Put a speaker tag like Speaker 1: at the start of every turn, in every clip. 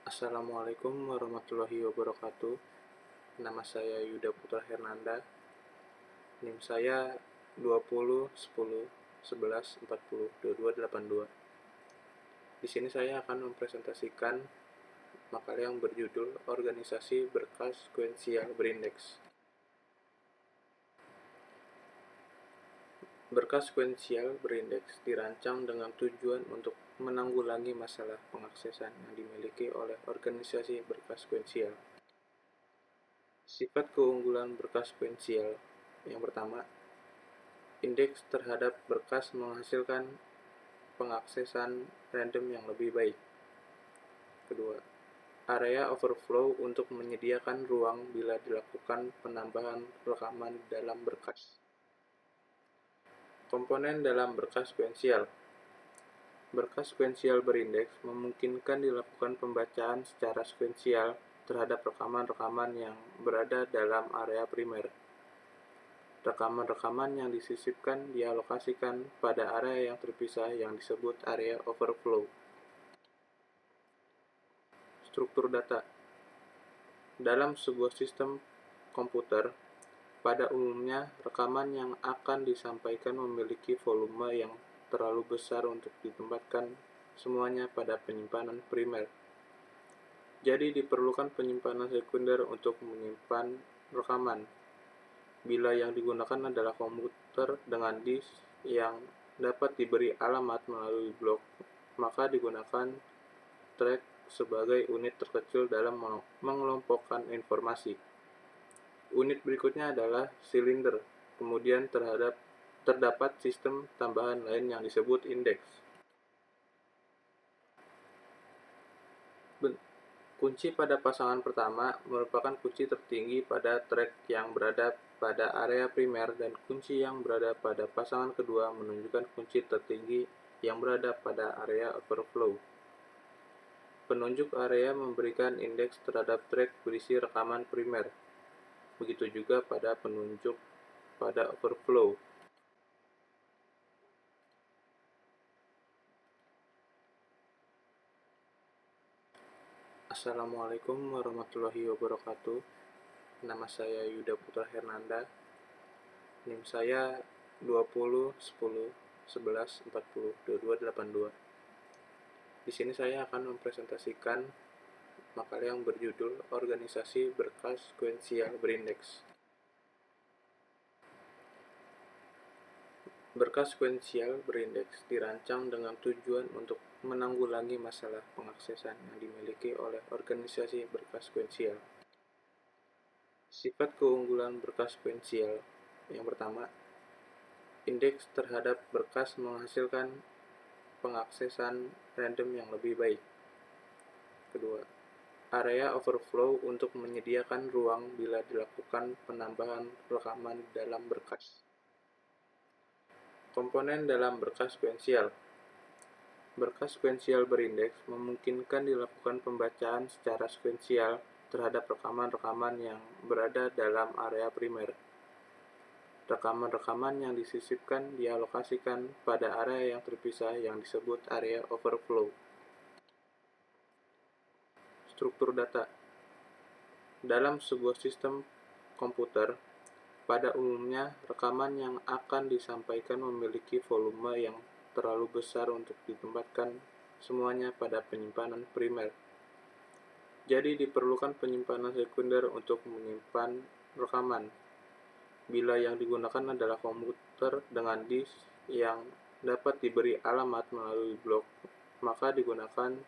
Speaker 1: Assalamualaikum warahmatullahi wabarakatuh. Nama saya Yuda Putra Hernanda. NIM saya 20 10 11 40 22 82. Di sini saya akan mempresentasikan makalah yang berjudul Organisasi Berkas Sekuensial Berindeks. Berkas sekuensial berindeks dirancang dengan tujuan untuk menanggulangi masalah pengaksesan yang dimiliki oleh organisasi berkas sekuensial. Sifat keunggulan berkas sekuensial. Yang pertama, indeks terhadap berkas menghasilkan pengaksesan random yang lebih baik. Kedua, area overflow untuk menyediakan ruang bila dilakukan penambahan rekaman dalam berkas. Komponen dalam berkas sekuensial. Berkas sekuensial berindeks memungkinkan dilakukan pembacaan secara sekuensial terhadap rekaman-rekaman yang berada dalam area primer. Rekaman-rekaman yang disisipkan dialokasikan pada area yang terpisah yang disebut area overflow. Struktur data. Dalam sebuah sistem komputer, pada umumnya rekaman yang akan disampaikan memiliki volume yang terlalu besar untuk ditempatkan semuanya pada penyimpanan primer. Jadi diperlukan penyimpanan sekunder untuk menyimpan rekaman. Bila yang digunakan adalah komputer dengan disk yang dapat diberi alamat melalui blok, maka digunakan track sebagai unit terkecil dalam mengelompokkan informasi. Unit berikutnya adalah silinder, kemudian terdapat sistem tambahan lain yang disebut indeks. Kunci pada pasangan pertama merupakan kunci tertinggi pada track yang berada pada area primer dan kunci yang berada pada pasangan kedua menunjukkan kunci tertinggi yang berada pada area overflow. Penunjuk area memberikan indeks terhadap track berisi rekaman primer. Begitu juga pada penunjuk pada overflow. Assalamualaikum warahmatullahi wabarakatuh. Nama saya Yuda Putra Hernanda. NIM saya 20 10 11 40 22 82. Di sini saya akan mempresentasikan makalah yang berjudul Organisasi Berkas Sekuensial Berindeks. Berkas sekuensial berindeks dirancang dengan tujuan untuk menanggulangi masalah pengaksesan yang dimiliki oleh organisasi berkas sekuensial. Sifat keunggulan berkas sekuensial. Yang pertama, indeks terhadap berkas menghasilkan pengaksesan random yang lebih baik. Kedua, area overflow untuk menyediakan ruang bila dilakukan penambahan rekaman dalam berkas. Komponen dalam berkas sekuensial. Berkas sekuensial berindeks memungkinkan dilakukan pembacaan secara sekuensial terhadap rekaman-rekaman yang berada dalam area primer. Rekaman-rekaman yang disisipkan dialokasikan pada area yang terpisah yang disebut area overflow. Struktur data. Dalam sebuah sistem komputer, pada umumnya rekaman yang akan disampaikan memiliki volume yang terlalu besar untuk ditempatkan semuanya pada penyimpanan primer. Jadi diperlukan penyimpanan sekunder untuk menyimpan rekaman. Bila yang digunakan adalah komputer dengan disk yang dapat diberi alamat melalui blok, maka digunakan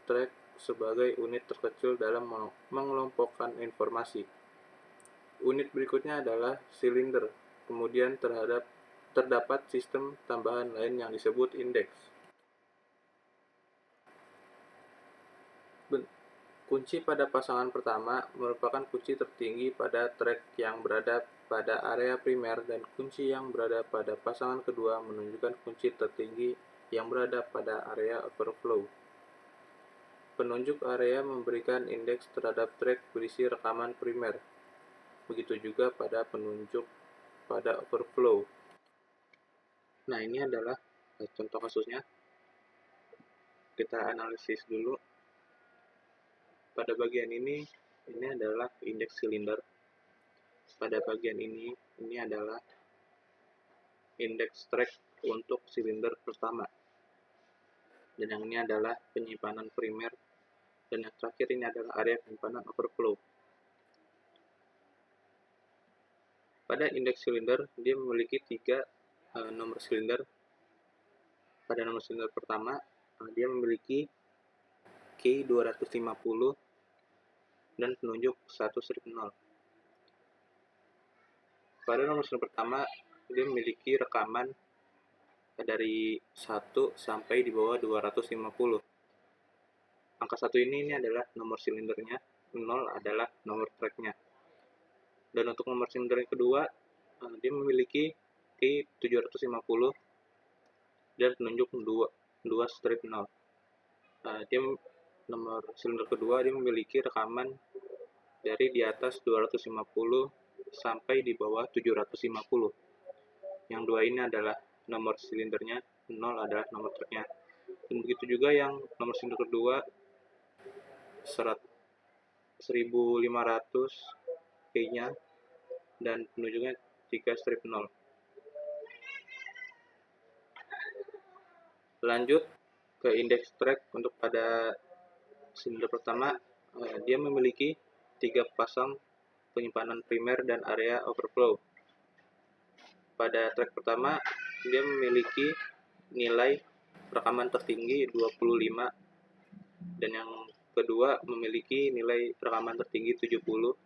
Speaker 1: track sebagai unit terkecil dalam mengelompokkan informasi. Unit berikutnya adalah silinder, kemudian terdapat sistem tambahan lain yang disebut indeks. Kunci pada pasangan pertama merupakan kunci tertinggi pada track yang berada pada area primer dan kunci yang berada pada pasangan kedua menunjukkan kunci tertinggi yang berada pada area overflow. Penunjuk area memberikan indeks terhadap track berisi rekaman primer. Begitu juga pada penunjuk pada overflow. Nah, ini adalah contoh kasusnya. Kita analisis dulu. pada bagian ini adalah indeks silinder. Pada bagian ini adalah indeks track untuk silinder pertama. Dan yang ini adalah penyimpanan primer, dan yang terakhir ini adalah area penyimpanan overflow. Pada indeks silinder, dia memiliki 3 nomor silinder. Pada nomor silinder pertama, dia memiliki key 250 dan penunjuk 1/0. Pada nomor silinder pertama, dia memiliki rekaman dari 1 sampai di bawah 250. Angka 1 ini adalah nomor silindernya, 0 adalah nomor tracknya. Dan untuk nomor silinder yang kedua, dia memiliki key 750 dan penunjuk 2/0. Dia nomor silinder kedua dia memiliki rekaman dari di atas 250 sampai di bawah 750. Yang dua ini adalah nomor silindernya, 0 adalah nomor tracknya. Dan begitu juga yang nomor silinder kedua 1500 key-nya dan penunjuknya 3/0. Lanjut ke indeks track. Untuk pada silinder pertama, dia memiliki 3 pasang penyimpanan primer dan area overflow. Pada track pertama, dia memiliki nilai rekaman tertinggi 25, dan yang kedua memiliki nilai rekaman tertinggi 70,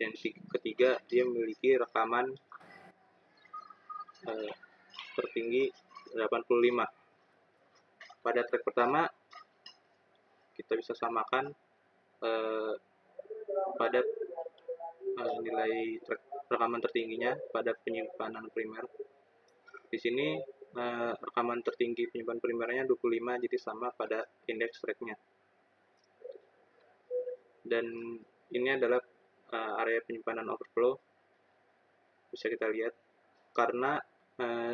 Speaker 1: dan ketiga dia memiliki rekaman tertinggi 85. Pada track pertama kita bisa samakan pada nilai track rekaman tertingginya pada penyimpanan primer. Di sini rekaman tertinggi penyimpanan primernya 25, jadi sama pada indeks tracknya. Dan ini adalah area penyimpanan overflow, bisa kita lihat. Karena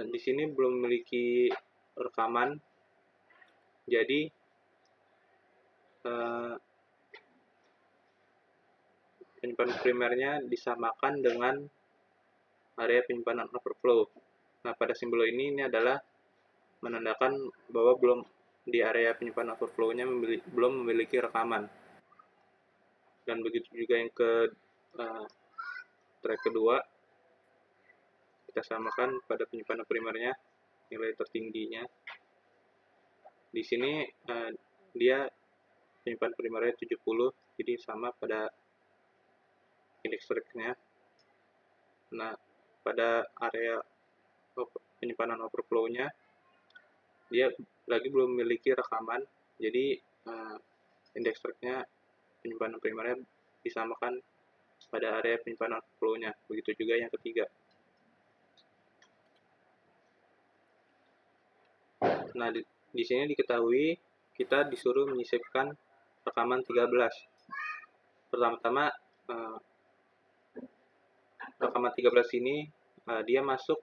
Speaker 1: di sini belum memiliki rekaman, jadi penyimpanan primernya disamakan dengan area penyimpanan overflow. Nah, pada simbol ini adalah menandakan bahwa belum di area penyimpanan overflow-nya belum memiliki rekaman. Dan begitu juga yang ke track kedua, kita samakan pada penyimpanan primernya nilai tertingginya. Di sini dia penyimpanan primernya 70, jadi sama pada indeks tracknya. Nah, pada area penyimpanan overflow-nya dia lagi belum memiliki rekaman, jadi indeks tracknya penyimpanan primernya disamakan pada area penyimpanan overflow-nya. Begitu juga yang ketiga. Nah, di sini diketahui kita disuruh menyisipkan rekaman 13. Pertama-tama rekaman 13 ini dia masuk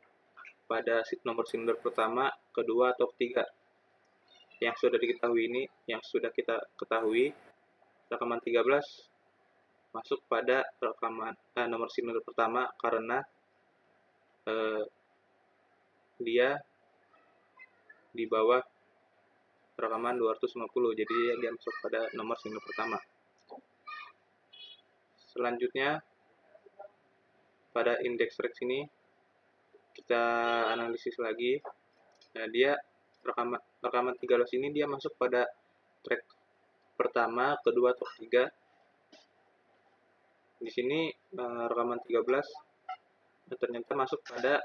Speaker 1: pada nomor silinder pertama, kedua, atau ketiga. Yang sudah kita ketahui, rekaman 13 masuk pada rekaman nomor silinder pertama karena dia di bawah rekaman 250, jadi dia masuk pada nomor silinder pertama. Selanjutnya pada indeks track ini kita analisis lagi. Nah, dia rekaman 13 ini dia masuk pada track pertama, kedua, atau ketiga. Di sini rekaman 13 ternyata masuk pada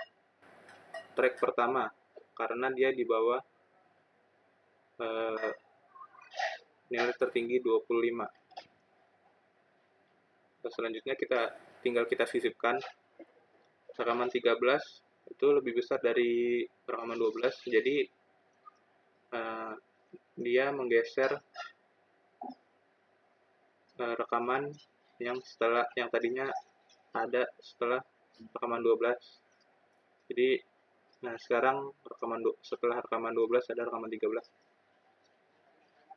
Speaker 1: track pertama karena dia di bawah nilai tertinggi 25. Selanjutnya tinggal kita sisipkan. Rekaman 13 itu lebih besar dari rekaman 12, jadi dia menggeser rekaman yang tadinya ada setelah rekaman 12. Jadi sekarang setelah rekaman 12 ada rekaman 13.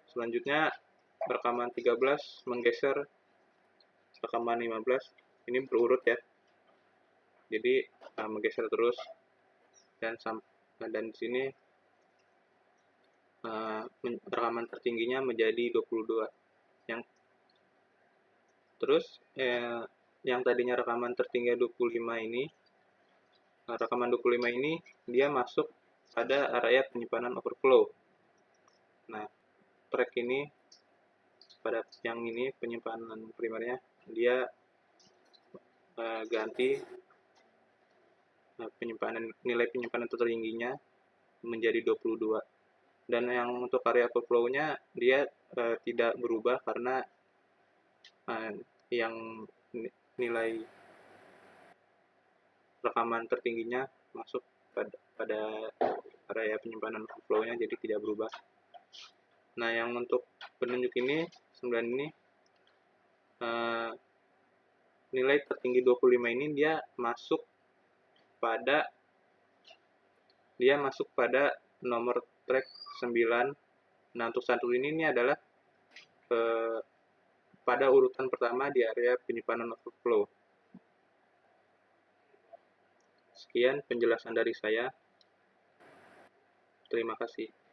Speaker 1: Selanjutnya rekaman 13 menggeser rekaman 15, ini berurut ya. Jadi menggeser terus dan di sini rekaman tertingginya menjadi 22. Terus yang tadinya rekaman tertinggi 25 ini, rekaman 25 ini dia masuk pada area penyimpanan overflow. Nah, track ini pada yang ini penyimpanan primernya dia ganti nilai penyimpanan tertingginya menjadi 22. Dan yang untuk area overflow-nya dia tidak berubah karena yang nilai rekaman tertingginya masuk pada area penyimpanan overflow-nya, jadi tidak berubah. Nah, yang untuk penunjuk ini 9 ini nilai tertinggi 25 ini dia masuk pada nomor track 9. Nah, untuk satu ini adalah pada urutan pertama di area penyimpanan overflow. Sekian penjelasan dari saya. Terima kasih.